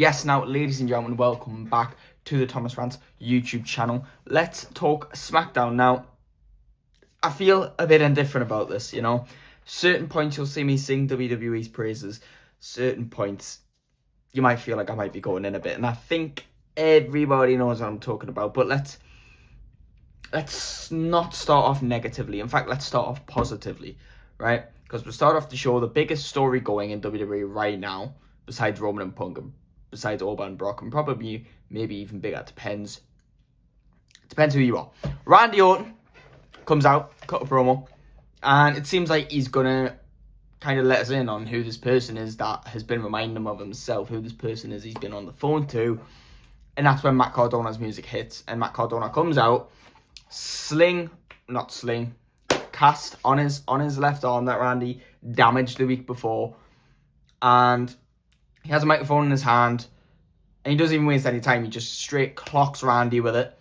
Yes, now, ladies and gentlemen, welcome back to the Thomas Rants YouTube channel. Let's talk SmackDown. Now, I feel a bit indifferent about this, you know. Certain points you'll see me sing WWE's praises. Certain points you might feel like I might be going in a bit. And I think everybody knows what I'm talking about. But let's not start off negatively. In fact, let's start off positively, right? Because we'll start off the show, the biggest story going in WWE right now, besides Roman and Punk, and besides Orban and Brock, and probably maybe even bigger. Depends who you are. Randy Orton comes out, cut a promo, and it seems like he's gonna kind of let us in on who this person is that has been reminding him of himself, who this person is he's been on the phone to. And that's when Matt Cardona's music hits, and Matt Cardona comes out, cast on his left arm that Randy damaged the week before, and he has a microphone in his hand, and he doesn't even waste any time. He just straight clocks Randy with it.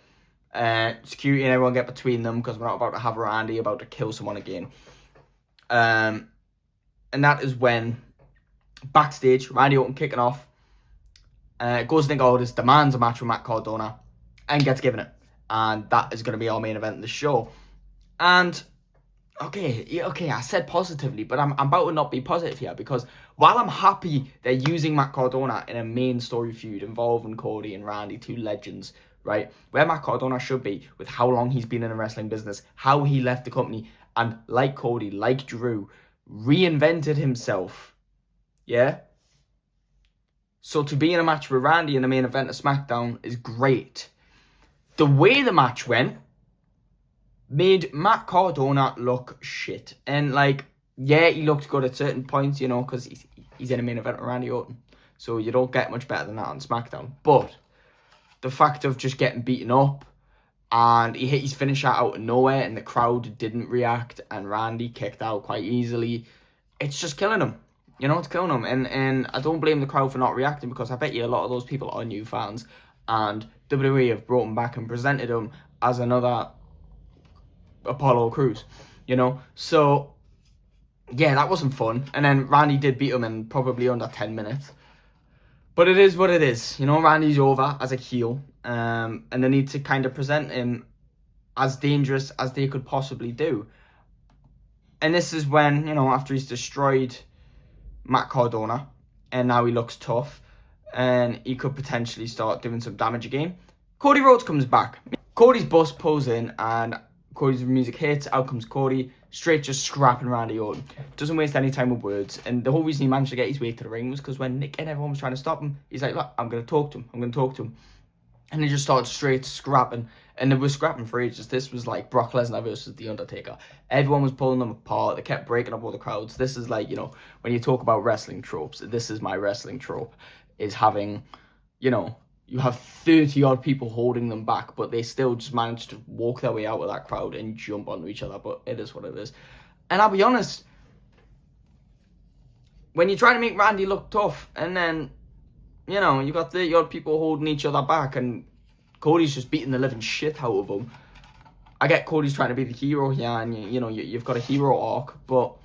Security and everyone get between them because we're not about to have Randy about to kill someone again. And that is when, backstage, Randy Orton kicking off, goes to Nicholls, demands a match with Matt Cardona, and gets given it. And that is going to be our main event of the show. And okay, I said positively, but I'm about to not be positive here, because while I'm happy they're using Matt Cardona in a main story feud involving Cody and Randy, two legends, right, where Matt Cardona should be with how long he's been in the wrestling business, how he left the company, and like Cody, like Drew, reinvented himself, yeah? So to be in a match with Randy in the main event of SmackDown is great. The way the match went made Matt Cardona look shit. And, like, yeah, he looked good at certain points, you know, because he's in a main event with Randy Orton. So you don't get much better than that on SmackDown. But the fact of just getting beaten up, and he hit his finisher out of nowhere, and the crowd didn't react, and Randy kicked out quite easily, it's just killing him. You know, it's killing him. And I don't blame the crowd for not reacting, because I bet you a lot of those people are new fans, and WWE have brought him back and presented him as another Apollo Crews, you know. So yeah, that wasn't fun. And then Randy did beat him in probably under 10 minutes. But it is what it is. You know, Randy's over as a heel. And they need to kind of present him as dangerous as they could possibly do. And this is when, you know, after he's destroyed Matt Cardona, and now he looks tough, and he could potentially start doing some damage again, Cody Rhodes comes back. Cody's bus pulls in, and Cody's music hits. Out comes Cody, straight just scrapping Randy Orton. Doesn't waste any time with words. And the whole reason he managed to get his way to the ring was because when Nick and everyone was trying to stop him, he's like, look, I'm going to talk to him. And they just started straight scrapping. And they were scrapping for ages. This was like Brock Lesnar versus The Undertaker. Everyone was pulling them apart. They kept breaking up all the crowds. This is like, you know, when you talk about wrestling tropes, this is my wrestling trope, is having, you know, you have 30-odd people holding them back, but they still just manage to walk their way out of that crowd and jump onto each other. But it is what it is. And I'll be honest, when you're trying to make Randy look tough, and then, you know, you got 30-odd people holding each other back, and Cody's just beating the living shit out of them. I get Cody's trying to be the hero here, and you know, you've got a hero arc, but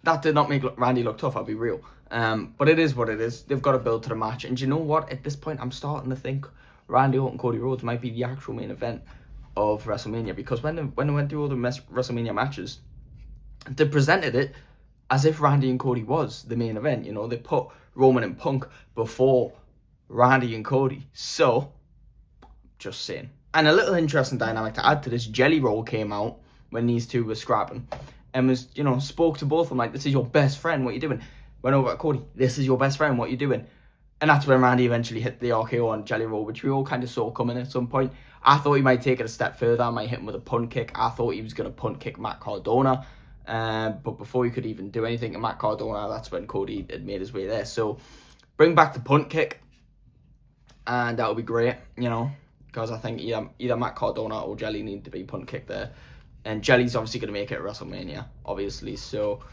that did not make Randy look tough, I'll be real. But it is what it is. They've got to build to the match. And you know what? At this point, I'm starting to think Randy Orton and Cody Rhodes might be the actual main event of WrestleMania. Because when they went through all the WrestleMania matches, they presented it as if Randy and Cody was the main event. You know, they put Roman and Punk before Randy and Cody. So, just saying. And a little interesting dynamic to add to this, Jelly Roll came out when these two were scrapping, and was, you know, spoke to both of them like, this is your best friend, what are you doing? Went over to Cody, this is your best friend, what are you doing? And that's when Randy eventually hit the RKO on Jelly Roll, which we all kind of saw coming at some point. I thought he might take it a step further, might hit him with a punt kick. I thought he was going to punt kick Matt Cardona. But before he could even do anything to Matt Cardona, that's when Cody had made his way there. So bring back the punt kick, and that would be great, you know, because I think either Matt Cardona or Jelly need to be punt kicked there. And Jelly's obviously going to make it at WrestleMania, obviously. So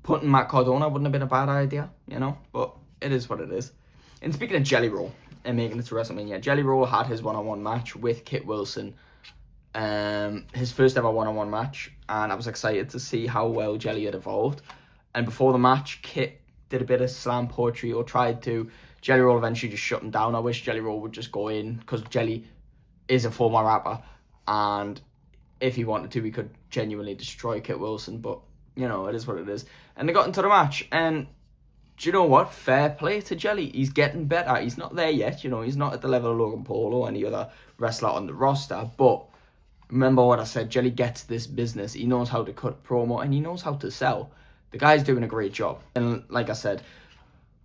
punting Matt Cardona wouldn't have been a bad idea, you know. But it is what it is. And speaking of Jelly Roll and making it to WrestleMania, Jelly Roll had his one-on-one match with Kit Wilson. His first ever one-on-one match. And I was excited to see how well Jelly had evolved. And before the match, Kit did a bit of slam poetry or tried to. Jelly Roll eventually just shut him down. I wish Jelly Roll would just go in, because Jelly is a former rapper, and if he wanted to, he could genuinely destroy Kit Wilson, but, you know, it is what it is. And they got into the match, and do you know what? Fair play to Jelly. He's getting better. He's not there yet, you know, he's not at the level of Logan Paul or any other wrestler on the roster, but remember what I said, Jelly gets this business. He knows how to cut promo, and he knows how to sell. The guy's doing a great job. And like I said,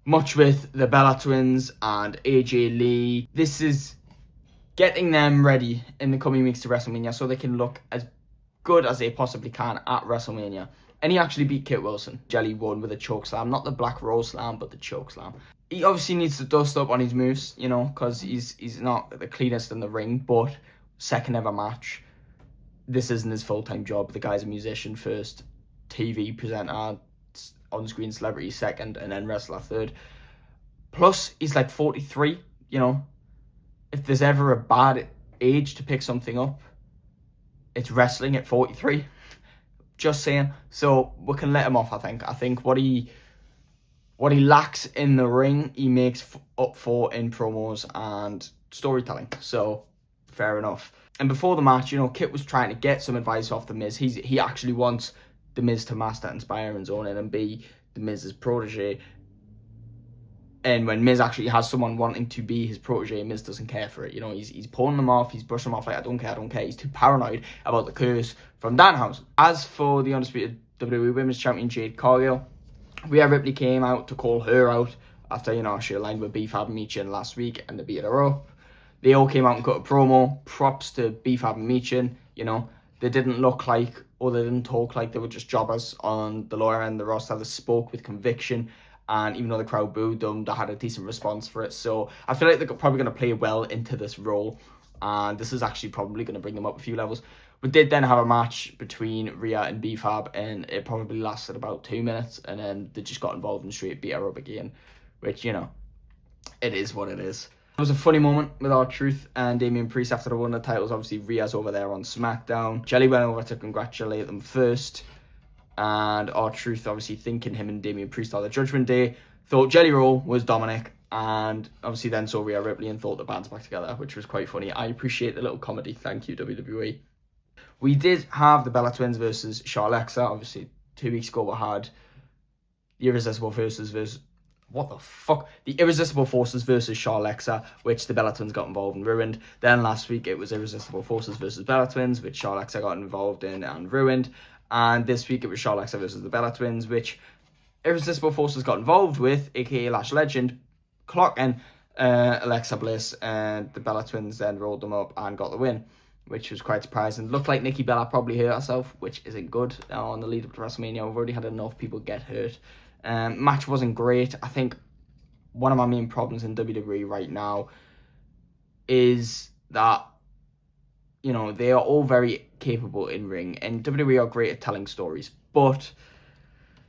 much with the Bella Twins and AJ Lee, this is getting them ready in the coming weeks to WrestleMania so they can look as good as they possibly can at WrestleMania. And he actually beat Kit Wilson. Jelly won with a choke slam, not the Black Rose slam, but the choke slam. He obviously needs to dust up on his moves, you know, because he's not the cleanest in the ring, but second ever match. This isn't his full-time job. The guy's a musician first, TV presenter, on-screen celebrity second, and then wrestler third. Plus, he's like 43, you know. If there's ever a bad age to pick something up, it's wrestling at 43. Just saying. So we can let him off, I think. I think what he lacks in the ring, he makes up for in promos and storytelling. So, fair enough. And before the match, you know, Kit was trying to get some advice off The Miz. He actually wants The Miz to master, inspire, and zone in and be The Miz's protege. And when Miz actually has someone wanting to be his protege, Miz doesn't care for it. You know, he's pulling them off, he's brushing them off like, I don't care. He's too paranoid about the curse from Danhausen. As for the undisputed WWE Women's Champion Jade Cargill, Rhea Ripley came out to call her out after, you know, she aligned with B-Fab and Meechin last week and they beat her up. They all came out and cut a promo. Props to B-Fab and Meechin, you know. They didn't look like, or they didn't talk like they were just jobbers on the lower end of the roster. They spoke with conviction. And even though the crowd booed them, they had a decent response for it. So I feel like they're probably going to play well into this role. And this is actually probably going to bring them up a few levels. We did then have a match between Rhea and B-Fab. And it probably lasted about 2 minutes. And then they just got involved and straight beat her up again. Which, you know, it is what it is. It was a funny moment with R-Truth and Damian Priest after they won the titles. Obviously, Rhea's over there on SmackDown. Jelly went over to congratulate them first. And R-Truth, obviously thinking him and Damian Priest are the Judgment Day, thought Jelly Roll was Dominic, and obviously then saw Rhea Ripley and thought the band's back together, which was quite funny. I appreciate the little comedy. Thank you, WWE. We did have the Bella Twins versus Charlexa. Obviously, 2 weeks ago we had the Irresistible Forces versus... What the fuck? The Irresistible Forces versus Charlexa, which the Bella Twins got involved and ruined. Then last week it was Irresistible Forces versus Bella Twins, which Charlexa got involved in and ruined. And this week it was Charlexa versus the Bella Twins, which Irresistible Forces got involved with, aka Lash Legend, clocking Alexa Bliss, and the Bella Twins then rolled them up and got the win, which was quite surprising. Looked like Nikki Bella probably hurt herself, which isn't good on the lead up to WrestleMania. We've already had enough people get hurt. Match wasn't great. I think one of my main problems in WWE right now is that, you know, they are all very capable in ring, and WWE are great at telling stories, but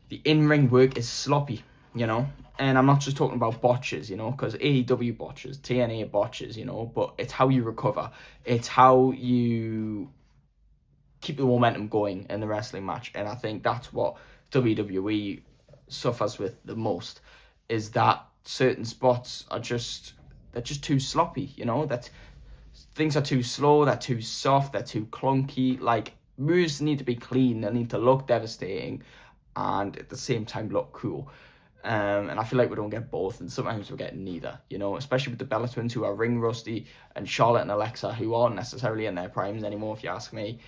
the in-ring work is sloppy, you know. And I'm not just talking about botches, you know, because AEW botches, TNA botches, you know, but it's how you recover. It's how you keep the momentum going in the wrestling match. And I think that's what WWE suffers with the most, is that certain spots are they're just too sloppy, you know, that things are too slow, they're too soft, they're too clunky. Like, moves need to be clean, they need to look devastating, and at the same time look cool. And I feel like we don't get both, and sometimes we're getting neither, you know, especially with the Bella Twins, who are ring rusty, and Charlotte and Alexa, who aren't necessarily in their primes anymore, if you ask me.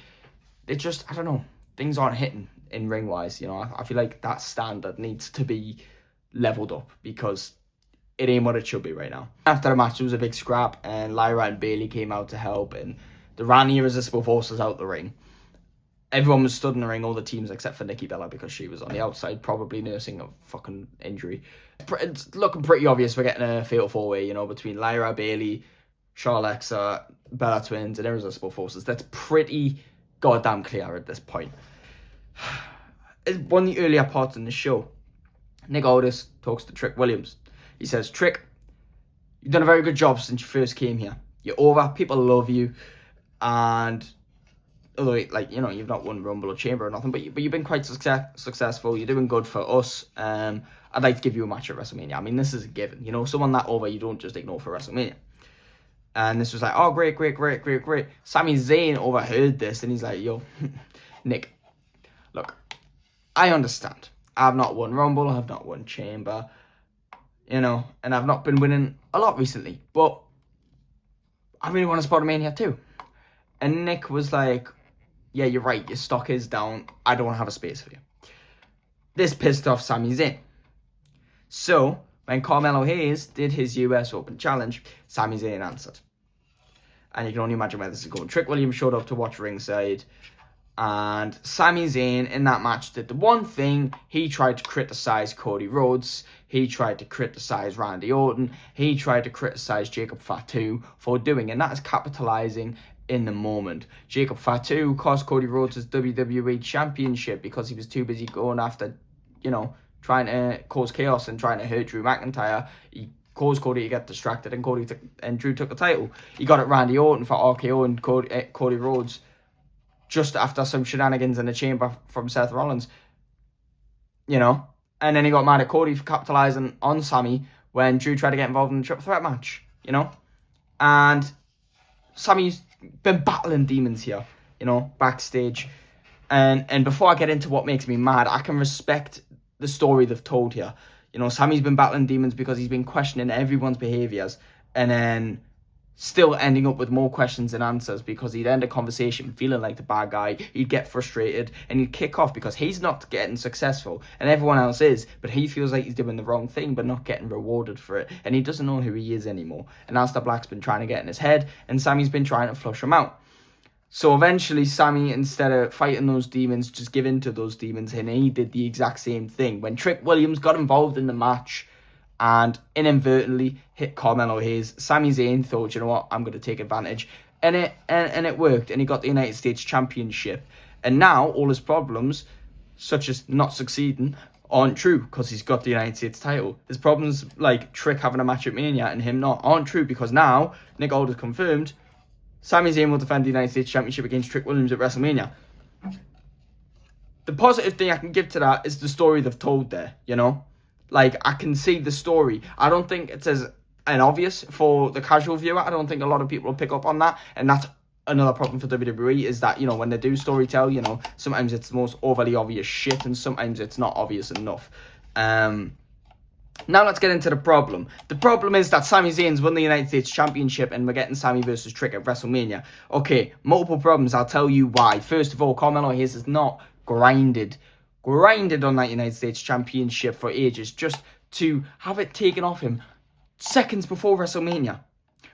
It just, I don't know, things aren't hitting in ring-wise, you know. I feel like that standard needs to be leveled up, because it ain't what it should be right now. After the match, there was a big scrap, and Lyra and Bayley came out to help, and they ran the Irresistible Forces out the ring. Everyone was stood in the ring, all the teams except for Nikki Bella, because she was on the outside, probably nursing a fucking injury. It's looking pretty obvious we're getting a fatal four-way, you know, between Lyra, Bayley, Charlexa, Bella Twins, and Irresistible Forces. That's pretty goddamn clear at this point. One of the earlier parts in the show, Nick Aldis talks to Trick Williams. He says, Trick, you've done a very good job since you first came here. You're over, people love you, and although, like, you know, you've not won Rumble or Chamber or nothing, but you've been quite successful. You're doing good for us. I I'd like to give you a match at WrestleMania. I mean, this is a given. You know, someone that over, you don't just ignore for WrestleMania. And this was like, oh, great. Sami Zayn overheard this, and he's like, yo, Nick, look, I understand. I've not won Rumble, I've not won Chamber, you know, and I've not been winning a lot recently, but I really want to spot a Mania too. And Nick was like, yeah, you're right, your stock is down, I don't want to have a space for you. This pissed off Sami Zayn. So, when Carmelo Hayes did his US Open Challenge, Sami Zayn answered. And you can only imagine where this is going. Trick Williams showed up to watch ringside. And Sami Zayn in that match did the one thing. He tried to criticize Cody Rhodes. He tried to criticize Randy Orton. He tried to criticize Jacob Fatu for doing. And that is capitalizing in the moment. Jacob Fatu cost Cody Rhodes his WWE Championship because he was too busy going after, you know, trying to cause chaos and trying to hurt Drew McIntyre. He caused Cody to get distracted, and Drew took the title. He got at Randy Orton for RKO and Cody Rhodes just after some shenanigans in the chamber from Seth Rollins, you know. And then he got mad at Cody for capitalizing on Sami when Drew tried to get involved in the triple threat match, you know. And Sami's been battling demons here, you know, backstage. And before I get into what makes me mad, I can respect the story they've told here. You know, Sami's been battling demons because he's been questioning everyone's behaviours and then still ending up with more questions than answers because he'd end a conversation feeling like the bad guy, he'd get frustrated and he'd kick off because he's not getting successful and everyone else is, but he feels like he's doing the wrong thing but not getting rewarded for it, and he doesn't know who he is anymore. And Aleister Black's been trying to get in his head and Sami's been trying to flush him out. So eventually Sami, instead of fighting those demons, just give in to those demons, and he did the exact same thing. When Trick Williams got involved in the match and inadvertently hit Carmelo Hayes, Sami Zayn thought, you know what, I'm going to take advantage. And it worked, and he got the United States Championship. And now all his problems, such as not succeeding, aren't true because he's got the United States title. His problems like Trick having a match at Mania and him not aren't true because now Nicholls has confirmed Sami Zayn will defend the United States Championship against Trick Williams at WrestleMania. The positive thing I can give to that is the story they've told there, you know? Like, I can see the story. I don't think it's as obvious for the casual viewer. I don't think a lot of people will pick up on that. And that's another problem for WWE is that, you know, when they do storytell, you know, sometimes it's the most overly obvious shit and sometimes it's not obvious enough. Now let's get into the problem. The problem is that Sami Zayn's won the United States Championship and we're getting Sami versus Trick at WrestleMania. Okay, multiple problems. I'll tell you why. First of all, Carmelo Hayes is not grinded on that United States Championship for ages just to have it taken off him seconds before WrestleMania,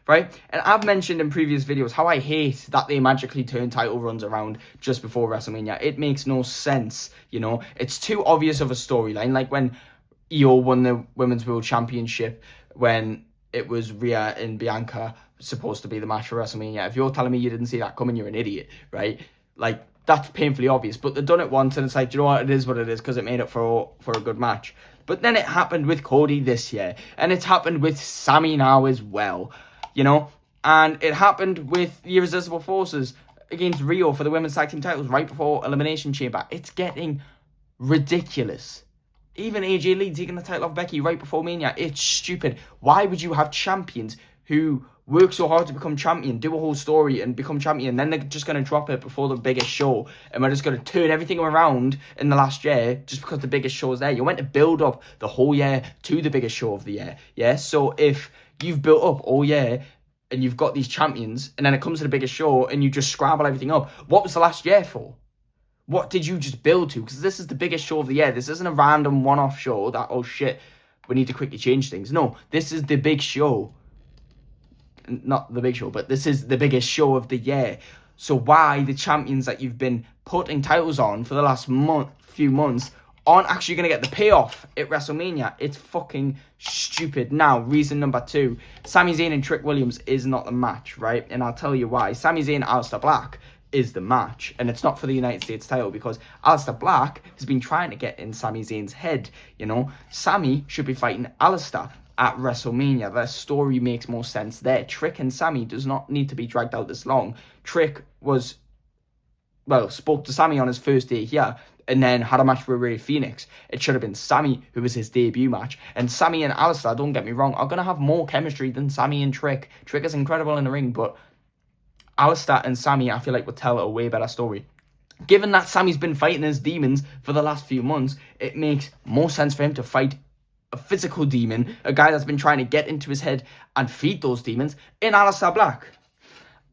right? And I've mentioned in previous videos how I hate that they magically turn title runs around just before WrestleMania. It makes no sense, you know? It's too obvious of a storyline, like when Io won the Women's World Championship when it was Rhea and Bianca supposed to be the match for WrestleMania. If you're telling me you didn't see that coming, you're an idiot, right? Like, that's painfully obvious. But they've done it once and it's like, you know what, it is what it is because it made up for a good match. But then it happened with Cody this year. And it's happened with Sami now as well, you know? And it happened with the Irresistible Forces against Rio for the Women's Tag Team titles right before Elimination Chamber. It's getting ridiculous. Even AJ Lee taking the title off Becky right before Mania. It's stupid. Why would you have champions who work so hard to become champion, do a whole story and become champion, then they're just going to drop it before the biggest show and we're just going to turn everything around in the last year just because the biggest show is there? You went to build up the whole year to the biggest show of the year. Yeah, so if you've built up all year and you've got these champions and then it comes to the biggest show and you just scramble everything up, what was the last year for? What did you just build to? Because this is the biggest show of the year. This isn't a random one-off show that, oh shit, we need to quickly change things. No, this is the big show. Not the big show, but this is the biggest show of the year. So why the champions that you've been putting titles on for the last few months aren't actually going to get the payoff at WrestleMania? It's fucking stupid. Now, reason number 2. Sami Zayn and Trick Williams is not the match, right? And I'll tell you why. Sami Zayn and Aleister Black is the match, and it's not for the United States title because Aleister Black has been trying to get in Sami Zayn's head, you know? Sami should be fighting Aleister at WrestleMania. Their story makes more sense there. Trick and Sami does not need to be dragged out this long. Trick spoke to Sami on his first day here and then had a match with Ray Phoenix. It should have been Sammy, who was his debut match. And Sammy and Alistair, don't get me wrong, are going to have more chemistry than Sammy and Trick. Trick is incredible in the ring, but Alistair and Sammy, I feel like, would tell a way better story. Given that Sammy's been fighting his demons for the last few months, it makes more sense for him to fight a physical demon, a guy that's been trying to get into his head and feed those demons, in Alistair Black.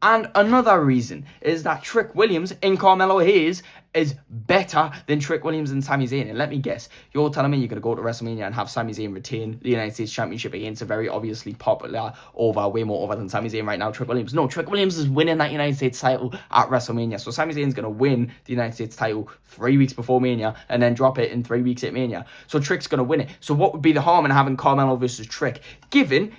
And another reason is that Trick Williams in Carmelo Hayes is better than Trick Williams and Sami Zayn. And let me guess, you're telling me you're going to go to WrestleMania and have Sami Zayn retain the United States Championship against a very obviously popular, way more over than Sami Zayn right now, Trick Williams. No, Trick Williams is winning that United States title at WrestleMania. So Sami Zayn's going to win the United States title 3 weeks before Mania and then drop it in 3 weeks at Mania. So Trick's going to win it. So what would be the harm in having Carmelo versus Trick? Given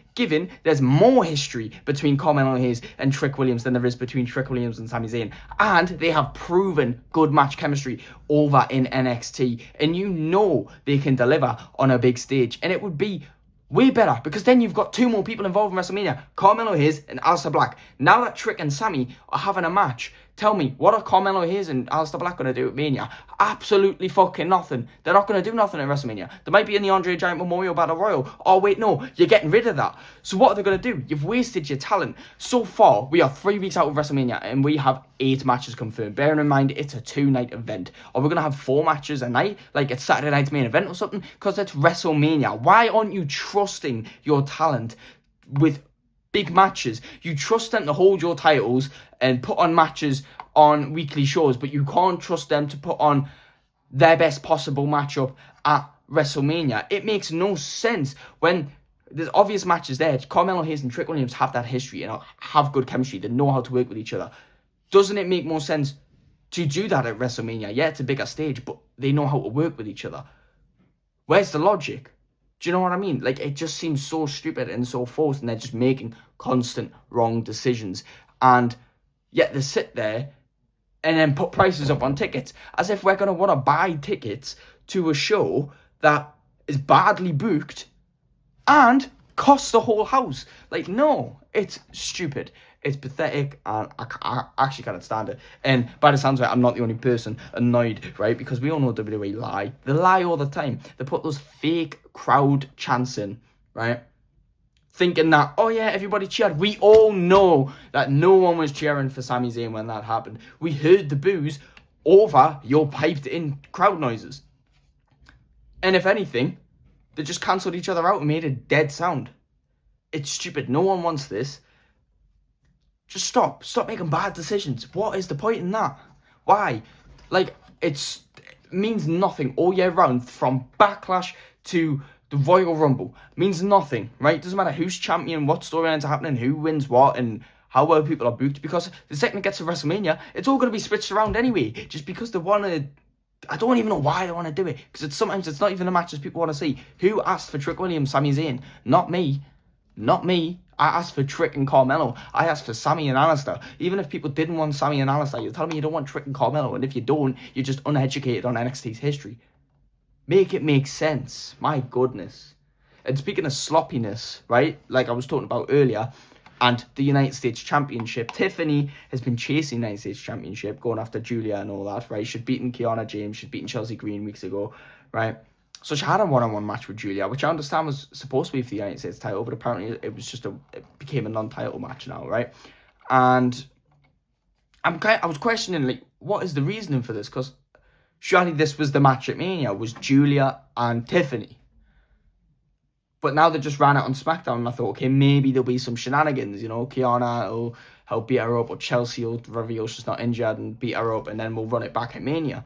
there's more history between Carmelo Hayes and Trick Williams than there is between Trick Williams and Sami Zayn. And they have proven good match chemistry over in NXT. And you know they can deliver on a big stage. And it would be way better because then you've got two more people involved in WrestleMania. Carmelo Hayes and Aleister Black. Now that Trick and Sami are having a match, tell me, what are Carmelo Hayes and Aleister Black going to do at Mania? Absolutely fucking nothing. They're not going to do nothing at WrestleMania. They might be in the Andre Giant Memorial Battle Royal. Oh, wait, no. You're getting rid of that. So what are they going to do? You've wasted your talent. So far, we are 3 weeks out of WrestleMania and we have 8 matches confirmed. Bearing in mind, it's a 2-night event. Are we going to have 4 matches a night? Like it's Saturday night's main event or something? Because it's WrestleMania. Why aren't you trusting your talent with big matches? You trust them to hold your titles and put on matches on weekly shows, but you can't trust them to put on their best possible matchup at WrestleMania. It makes no sense when there's obvious matches there. Carmelo Hayes and Trick Williams have that history and have good chemistry. They know how to work with each other. Doesn't it make more sense to do that at WrestleMania? Yeah, it's a bigger stage, but they know how to work with each other. Where's the logic? Do you know what I mean? Like, it just seems so stupid and so forced, and they're just making constant wrong decisions. And yet they sit there and then put prices up on tickets as if we're going to want to buy tickets to a show that is badly booked and costs the whole house. Like, no, it's stupid. It's pathetic, and I actually can't stand it. And by the sounds of it, I'm not the only person annoyed, right? Because we all know WWE lie. They lie all the time. They put those fake crowd chants in, right? Thinking that, oh yeah, everybody cheered. We all know that no one was cheering for Sami Zayn when that happened. We heard the boos over your piped-in crowd noises. And if anything, they just cancelled each other out and made a dead sound. It's stupid. No one wants this. Just stop. Stop making bad decisions. What is the point in that? Why? Like, it means nothing all year round, from Backlash to the Royal Rumble. Means nothing, right? Doesn't matter who's champion, what storylines are happening, who wins what, and how well people are booked. Because the second it gets to WrestleMania, it's all going to be switched around anyway. Just because they want to... I don't even know why they want to do it. Because sometimes it's not even the matches people want to see. Who asked for Trick Williams, Sami Zayn? Not me. Not me. I asked for Trick and Carmelo. I asked for Sami and Alistair. Even if people didn't want Sami and Alistair, you're telling me you don't want Trick and Carmelo. And if you don't, you're just uneducated on NXT's history. Make it make sense. My goodness. And speaking of sloppiness, right? Like I was talking about earlier, and the United States Championship. Tiffany has been chasing the United States Championship, going after Julia and all that, right? She'd beaten Kiana James. She'd beaten Chelsea Green weeks ago, right? So she had a one-on-one match with Julia, which I understand was supposed to be for the United States title, but apparently it became a non-title match now, right? And I was questioning, like, what is the reasoning for this? Because surely this was the match at Mania, was Julia and Tiffany. But now they just ran it on SmackDown, and I thought, okay, maybe there'll be some shenanigans, you know, Kiana will help beat her up, or Chelsea will reveal she's not injured and beat her up, and then we'll run it back at Mania.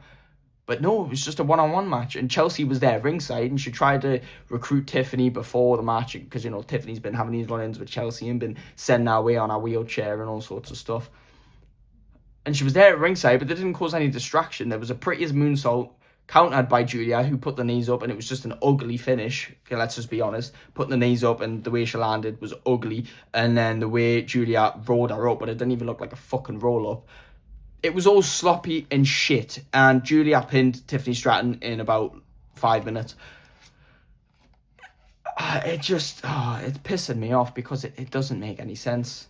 But no, it was just a one-on-one match, and Chelsea was there ringside, and she tried to recruit Tiffany before the match, because, you know, Tiffany's been having these run-ins with Chelsea and been sending her away on her wheelchair and all sorts of stuff. And she was there at ringside, but they didn't cause any distraction. There was a pretty as moonsault countered by Julia, who put the knees up, and it was just an ugly finish. Okay, let's just be honest. Putting the knees up, and the way she landed was ugly, and then the way Julia rolled her up, but it didn't even look like a fucking roll-up. It was all sloppy and shit, and Julia pinned Tiffany Stratton in about 5 minutes. It's pissing me off because it doesn't make any sense.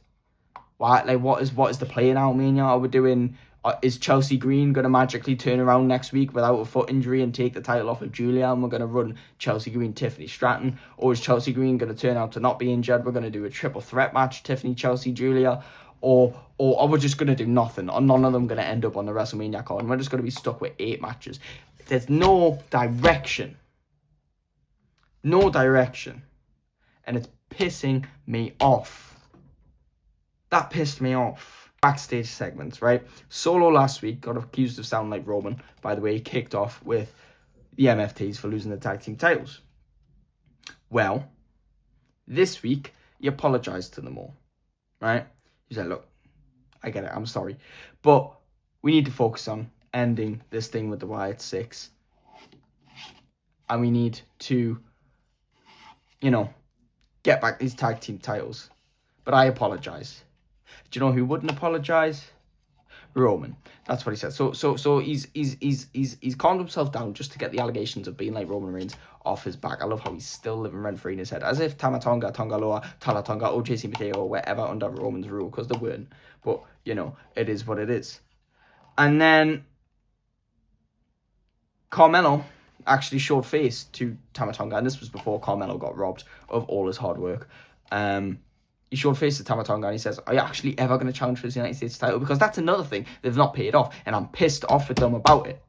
Why? Like, what is the play now, Mania? Are Is Chelsea Green going to magically turn around next week without a foot injury and take the title off of Julia, and we're going to run Chelsea Green, Tiffany Stratton? Or is Chelsea Green going to turn out to not be injured? We're going to do a triple threat match, Tiffany, Chelsea, Julia. Or are we just going to do nothing? Or none of them going to end up on the WrestleMania card, and we're just going to be stuck with 8 matches. There's no direction. No direction. And it's pissing me off. That pissed me off. Backstage segments, right? Solo last week got accused of sounding like Roman. By the way, he kicked off with the MFTs for losing the tag team titles. Well, this week, he apologized to them all, right? He said, look, I get it, I'm sorry, but we need to focus on ending this thing with the Wyatt 6. And we need to, get back these tag team titles. But I apologize. Do you know who wouldn't apologize? Roman. That's what he said. So he's calmed himself down just to get the allegations of being like Roman Reigns off his back. I love how he's still living rent free in his head, as if Tama Tonga, Tonga Loa, Tala Tonga, OJC Mateo, or whatever under Roman's rule, because they weren't. But it is what it is. And then Carmelo actually showed face to Tama Tonga, and this was before Carmelo got robbed of all his hard work. He showed face to Tama Tonga and he says, are you actually ever going to challenge for the United States title? Because that's another thing they've not paid off, and I'm pissed off with them about it.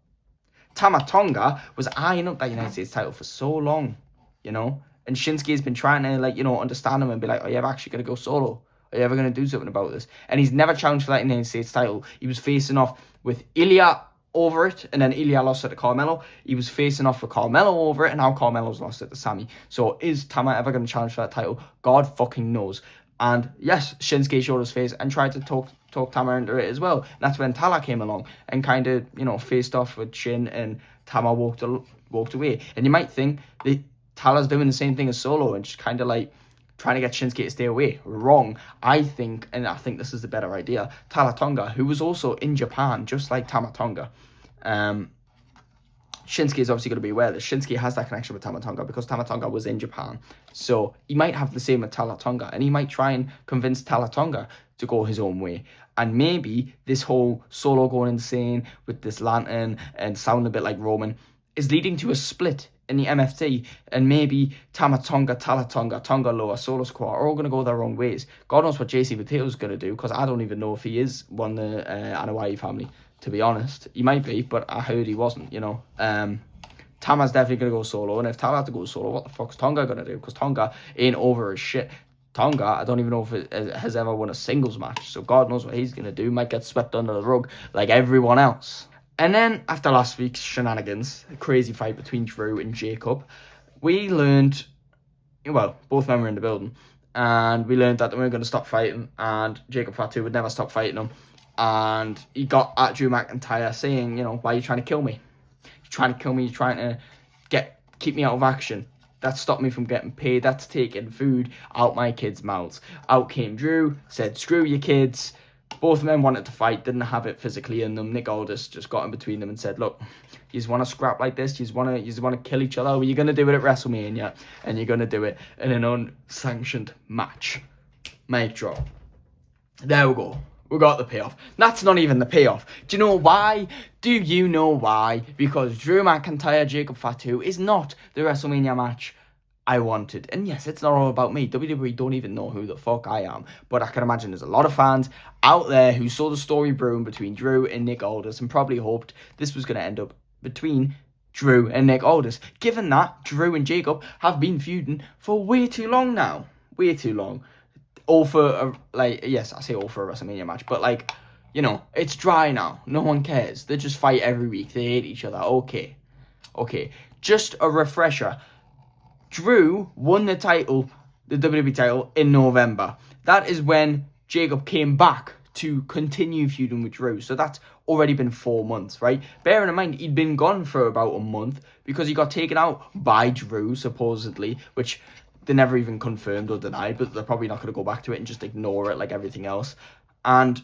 Tama Tonga was eyeing up that United States title for so long, and Shinsuke's been trying to, understand him and be like, are you ever actually going to go solo? Are you ever going to do something about this? And he's never challenged for that United States title. He was facing off with Ilya over it, and then Ilya lost it to Carmelo. He was facing off with Carmelo over it, and now Carmelo's lost it to Sammy. So is Tama ever going to challenge for that title? God fucking knows. And yes, Shinsuke showed his face and tried to talk Tama into it as well. And that's when Tala came along and kind of, faced off with Shin, and Tama walked away. And you might think that Tala's doing the same thing as Solo and just kind of trying to get Shinsuke to stay away. Wrong. I think this is the better idea. Tala Tonga, who was also in Japan, just like Tama Tonga. Shinsuke is obviously going to be aware that Shinsuke has that connection with Tama Tonga because Tama Tonga was in Japan. So he might have the same with Tala Tonga, and he might try and convince Tala Tonga to go his own way. And maybe this whole Solo going insane with this lantern and sounding a bit like Roman is leading to a split in the MFT, and maybe Tama Tonga, Tala Tonga, Tonga Loa, Solo Squad are all going to go their own ways. God knows what JC Matteo's going to do, because I don't even know if he is one of the Anoa'i family. To be honest, he might be, but I heard he wasn't, Tama's definitely going to go solo, and if Tama had to go solo, what the fuck's Tonga going to do? Because Tonga ain't over as shit. Tonga, I don't even know if it has ever won a singles match, so God knows what he's going to do. Might get swept under the rug like everyone else. And then, after last week's shenanigans, a crazy fight between Drew and Jacob, we learned, both men were in the building, and we learned that they weren't going to stop fighting, and Jacob Fatu would never stop fighting them. And he got at Drew McIntyre saying, why are you trying to kill me? You're trying to kill me. You're trying to keep me out of action. That stopped me from getting paid. That's taking food out my kids' mouths. Out came Drew, said, screw your kids. Both men wanted to fight, didn't have it physically in them. Nick Aldis just got in between them and said, look, you just want to scrap like this? You just want to kill each other? Well, you're going to do it at WrestleMania, and you're going to do it in an unsanctioned match. Mic drop. There we go. We got the payoff. That's not even the payoff. Do you know why? Do you know why? Because Drew McIntyre, Jacob Fatu is not the WrestleMania match I wanted. And yes, it's not all about me. WWE don't even know who the fuck I am. But I can imagine there's a lot of fans out there who saw the story brewing between Drew and Nick Aldis and probably hoped this was going to end up between Drew and Nick Aldis. Given that Drew and Jacob have been feuding for way too long now. Way too long. All for, yes, I say all for a WrestleMania match, but, it's dry now. No one cares. They just fight every week. They hate each other. Okay. Just a refresher. Drew won the title, the WWE title, in November. That is when Jacob came back to continue feuding with Drew. So that's already been 4 months, right? Bearing in mind, he'd been gone for about a month because he got taken out by Drew, supposedly, which they never even confirmed or denied, but they're probably not going to go back to it and just ignore it like everything else. And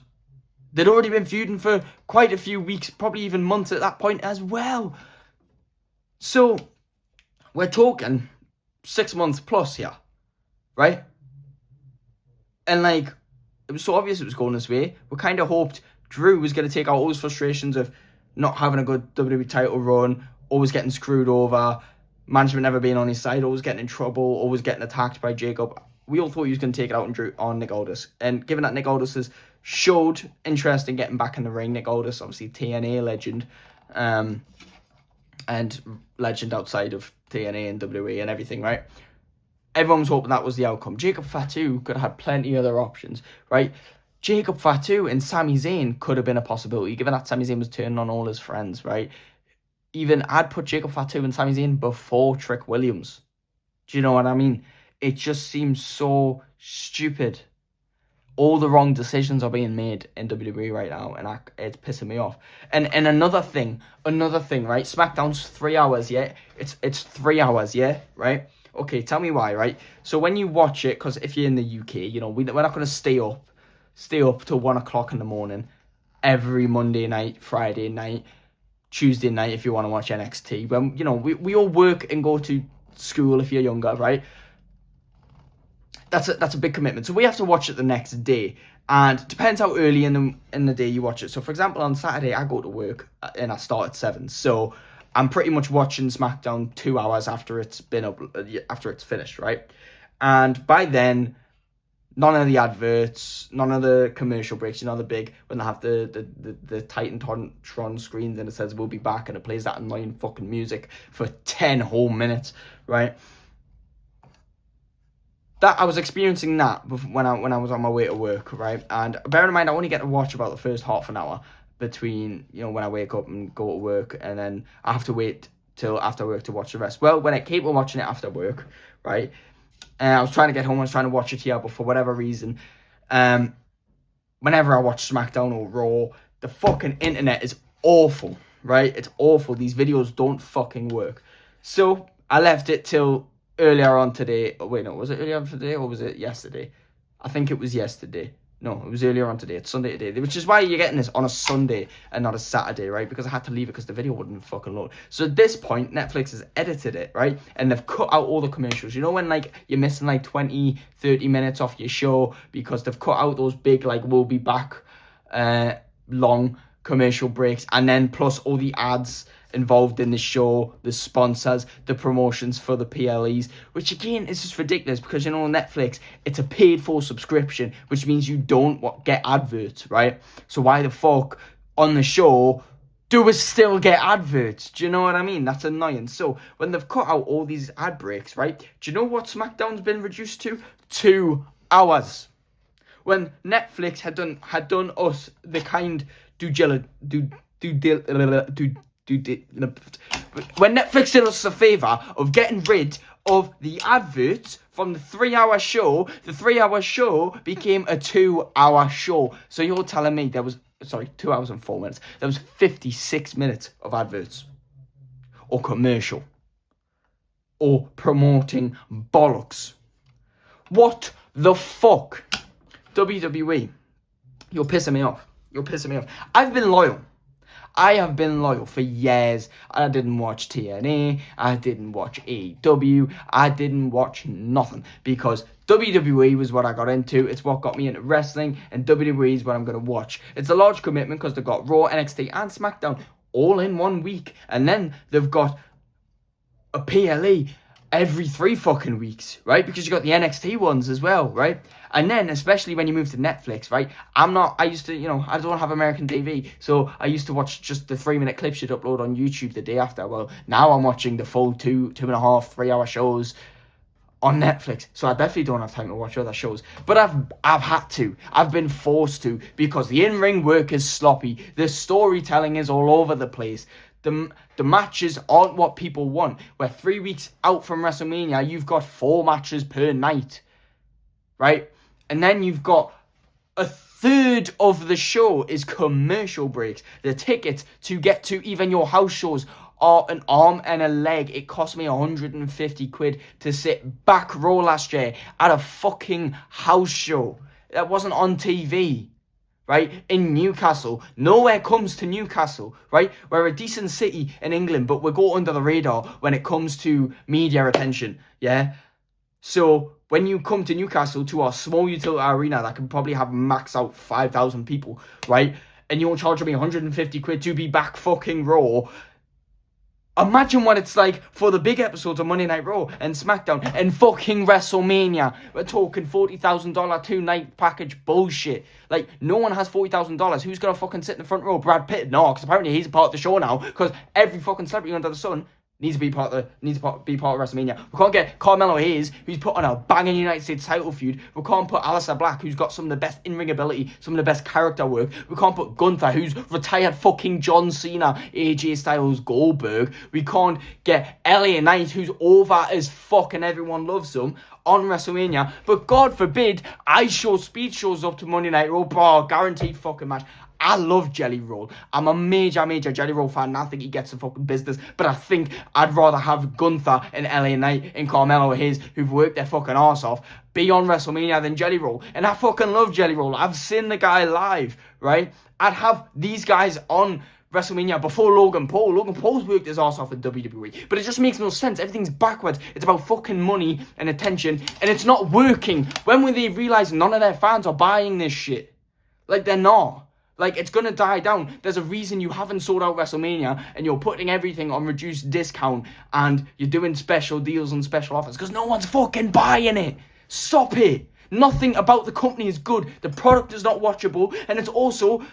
they'd already been feuding for quite a few weeks, probably even months at that point as well. So, we're talking 6 months plus here, right? And, it was so obvious it was going this way. We kind of hoped Drew was going to take out all his frustrations of not having a good WWE title run, always getting screwed over, management never being on his side, always getting in trouble, always getting attacked by Jacob. We all thought he was going to take it out on Nick Aldis. And given that Nick Aldis has showed interest in getting back in the ring, Nick Aldis, obviously TNA legend, and legend outside of TNA and WWE and everything, right? Everyone was hoping that was the outcome. Jacob Fatu could have had plenty of other options, right? Jacob Fatu and Sami Zayn could have been a possibility, given that Sami Zayn was turning on all his friends, right? Even I'd put Jacob Fatu and Sami Zayn before Trick Williams. Do you know what I mean? It just seems so stupid. All the wrong decisions are being made in WWE right now, and it's pissing me off. And another thing, right? SmackDown's 3 hours, yeah? It's 3 hours, yeah? Right? Okay, tell me why, right? So when you watch it, because if you're in the UK, you know, we're not going to stay up till 1 o'clock in the morning every Monday night, Friday night, Tuesday night if you want to watch NXT. When, you know, we all work and go to school if you're younger, right? That's a big commitment. So we have to watch it the next day, and it depends how early in the day you watch it. So for example, on Saturday I go to work and I start at 7. So I'm pretty much watching SmackDown 2 hours after it's finished, right? And by then, none of the adverts, none of the commercial breaks, you know, the big, when they have the Titantron screens and it says we'll be back and it plays that annoying fucking music for 10 whole minutes, right? That I was experiencing that when I was on my way to work, right? And bear in mind, I only get to watch about the first half an hour between, you know, when I wake up and go to work, and then I have to wait till after work to watch the rest. Well, when I keep on watching it after work, right? And I was trying to get home, I was trying to watch it here, but for whatever reason, whenever I watch SmackDown or Raw, the fucking internet is awful, right? It's awful. These videos don't fucking work. So I left it till earlier on today. Oh, wait, no, was it earlier on today or was it yesterday? I think it was yesterday. No, it was earlier on today. It's Sunday today, which is why you're getting this on a Sunday and not a Saturday, right? Because I had to leave it because the video wouldn't fucking load. So at this point, Netflix has edited it, right? And they've cut out all the commercials. You know when, like, you're missing, like, 20, 30 minutes off your show because they've cut out those big, like, we'll be back long commercial breaks, and then plus all the ads involved in the show, the sponsors, the promotions for the PLEs, which again is just ridiculous because, you know, on Netflix, it's a paid for subscription, which means you don't get adverts, right? So why the fuck on the show do we still get adverts? Do you know what I mean? That's annoying. So when they've cut out all these ad breaks, right, do you know what SmackDown's been reduced to? 2 hours. When Netflix had done us the kind when Netflix did us a favour of getting rid of the adverts from the 3 hour show, the 3 hour show became a 2 hour show. So you're telling me 2 hours and 4 minutes. There was 56 minutes of adverts or commercial or promoting bollocks. What the fuck? WWE, you're pissing me off. I've been loyal. I have been loyal for years. I didn't watch TNA. I didn't watch AEW. I didn't watch nothing because WWE was what I got into. It's what got me into wrestling, and WWE is what I'm going to watch. It's a large commitment because they've got Raw, NXT, and SmackDown all in 1 week, and then they've got a PLE every 3 fucking weeks, right? Because you got the NXT ones as well, right? And then, especially when you move to Netflix, right? I used to, you know, I don't have American TV, so I used to watch just the 3-minute clips you'd upload on YouTube the day after. Well, now I'm watching the full 2.5, 3 hour shows on Netflix, so I definitely don't have time to watch other shows. But I've had to. I've been forced to because the in-ring work is sloppy. The storytelling is all over the place. The matches aren't what people want. We're 3 weeks out from WrestleMania. You've got 4 matches per night, right? And then you've got a third of the show is commercial breaks. The tickets to get to even your house shows are an arm and a leg. It cost me 150 quid to sit back row last year at a fucking house show that wasn't on TV. Right, in Newcastle. Nowhere comes to Newcastle, right? We're a decent city in England, but we go under the radar when it comes to media attention, yeah? So when you come to Newcastle, to our small utility arena that can probably have max out 5,000 people, right? and you're charging me 150 quid to be back fucking Raw. Imagine what it's like for the big episodes of Monday Night Raw and SmackDown and fucking WrestleMania. We're talking $40,000 2-night package bullshit. Like, no one has $40,000. Who's gonna fucking sit in the front row? Brad Pitt? No, because apparently he's a part of the show now. Because every fucking celebrity under the sun needs to be part of WrestleMania. We can't get Carmelo Hayes, who's put on a banging United States title feud. We can't put Aleister Black, who's got some of the best in-ring ability, some of the best character work. We can't put Gunther, who's retired fucking John Cena, AJ Styles, Goldberg. We can't get LA Knight, who's over as fuck and everyone loves him, on WrestleMania. But God forbid, Speed shows up to Monday Night Raw, bro, guaranteed fucking match. I love Jelly Roll. I'm a major Jelly Roll fan, and I think he gets the fucking business. But I think I'd rather have Gunther and LA Knight and Carmelo Hayes, who've worked their fucking arse off, be on WrestleMania than Jelly Roll. And I fucking love Jelly Roll. I've seen the guy live, right? I'd have these guys on WrestleMania before Logan Paul. Logan Paul's worked his arse off in WWE, but it just makes no sense. Everything's backwards. It's about fucking money and attention, and it's not working. When will they realise none of their fans are buying this shit? Like, they're not. Like, it's going to die down. There's a reason you haven't sold out WrestleMania and you're putting everything on reduced discount and you're doing special deals and special offers because no one's fucking buying it. Stop it. Nothing about the company is good. The product is not watchable and it's also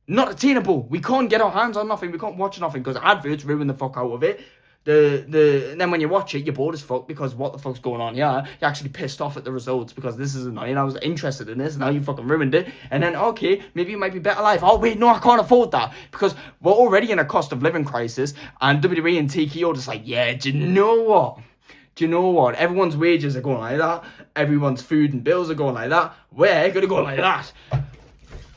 not attainable. We can't get our hands on nothing. We can't watch nothing because adverts ruin the fuck out of it. And then when you watch it, you're bored as fuck because what the fuck's going on here? You're actually pissed off at the results because this is annoying. I was interested in this, now you fucking ruined it. And then, okay, maybe it might be better life. Oh, wait, no, I can't afford that because we're already in a cost of living crisis and WWE and TKO just like, yeah, do you know what? Do you know what? Everyone's wages are going like that. Everyone's food and bills are going like that. We're going to go like that.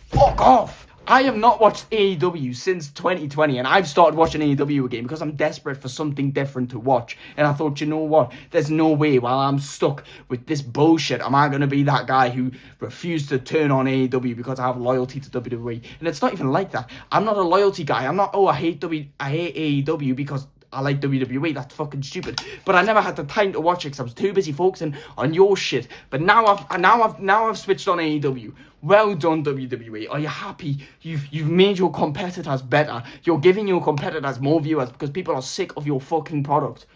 Fuck off. I have not watched AEW since 2020 and I've started watching AEW again because I'm desperate for something different to watch. And I thought, you know what? There's no way while I'm stuck with this bullshit am I going to be that guy who refused to turn on AEW because I have loyalty to WWE. And it's not even like that. I'm not a loyalty guy. I'm not, I hate AEW because I like WWE. That's fucking stupid. But I never had the time to watch it because I was too busy focusing on your shit. But now I've switched on AEW. Well done, WWE. Are you happy? You've made your competitors better. You're giving your competitors more viewers because people are sick of your fucking product.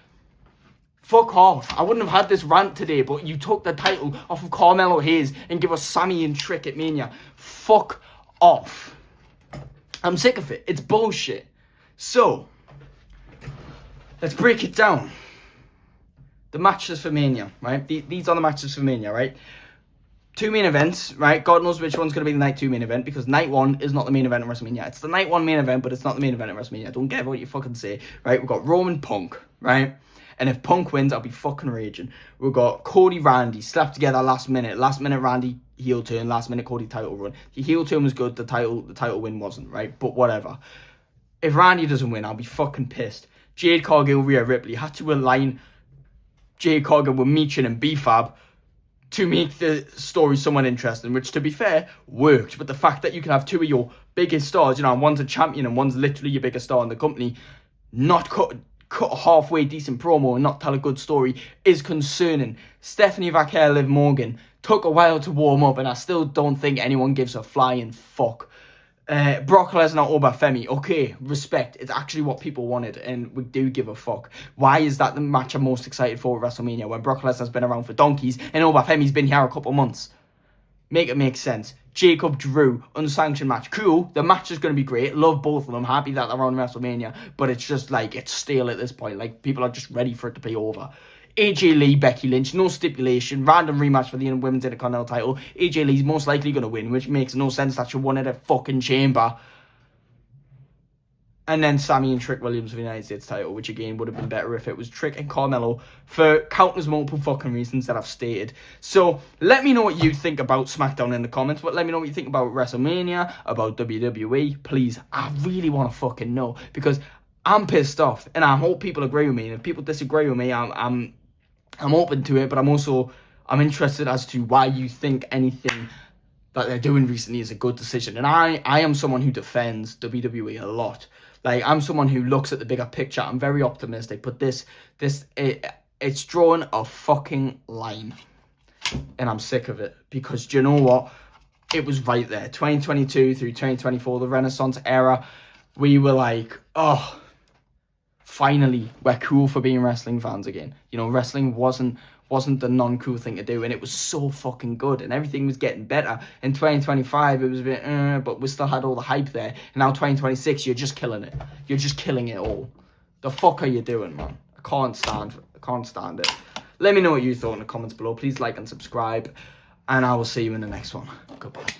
Fuck off. I wouldn't have had this rant today, but you took the title off of Carmelo Hayes and give us Sammy and Trick at Mania. Fuck off. I'm sick of it. It's bullshit. So, let's break it down. The matches for Mania, right? These are the matches for Mania, right? 2 main events, right? God knows which one's going to be the night 2 main event because night 1 is not the main event of WrestleMania. It's the night 1 main event, but it's not the main event of WrestleMania. Don't care what you fucking say, right? We've got Roman Punk, right? And if Punk wins, I'll be fucking raging. We've got Cody Randy slapped together last minute Randy heel turn, last minute Cody title run. The heel turn was good, the title win wasn't, right? But whatever. If Randy doesn't win, I'll be fucking pissed. Jade Cargill, Rhea Ripley had to align Jade Cargill with Meechin and B-Fab to make the story somewhat interesting, which, to be fair, worked. But the fact that you can have 2 of your biggest stars, you know, and one's a champion and one's literally your biggest star in the company, not cut a halfway decent promo and not tell a good story is concerning. Stephanie Vaquer, Liv Morgan took a while to warm up, and I still don't think anyone gives a flying fuck. Brock Lesnar over Femi, okay, respect. It's actually what people wanted, and we do give a fuck. Why is that the match I'm most excited for at WrestleMania when Brock Lesnar's been around for donkeys and Oba Femi's been here a couple months? Make it make sense. Jacob Drew, unsanctioned match. Cool, the match is going to be great. Love both of them. Happy that they're on WrestleMania, but it's just like, it's stale at this point. Like, people are just ready for it to be over. AJ Lee, Becky Lynch, no stipulation, random rematch for the Women's Intercontinental title. AJ Lee's most likely going to win, which makes no sense that she won at a fucking chamber. And then Sammy and Trick Williams for the United States title, which again would have been better if it was Trick and Carmelo for countless multiple fucking reasons that I've stated. So let me know what you think about SmackDown in the comments, but let me know what you think about WrestleMania, about WWE. Please, I really want to fucking know because I'm pissed off and I hope people agree with me. And if people disagree with me, I'm open to it, but I'm interested as to why you think anything that they're doing recently is a good decision. And I am someone who defends WWE a lot. Like, I'm someone who looks at the bigger picture. I'm very optimistic, but it's drawing a fucking line. And I'm sick of it because, do you know what? it was right there. 2022 through 2024, the Renaissance era, we were like, oh, finally, we're cool for being wrestling fans again. You know, wrestling wasn't the non-cool thing to do, and it was so fucking good, and everything was getting better. In 2025, it was a bit, but we still had all the hype there. And now 2026, you're just killing it. You're just killing it all. The fuck are you doing, man? I can't stand it. Let me know what you thought in the comments below. Please like and subscribe, and I will see you in the next one. Goodbye.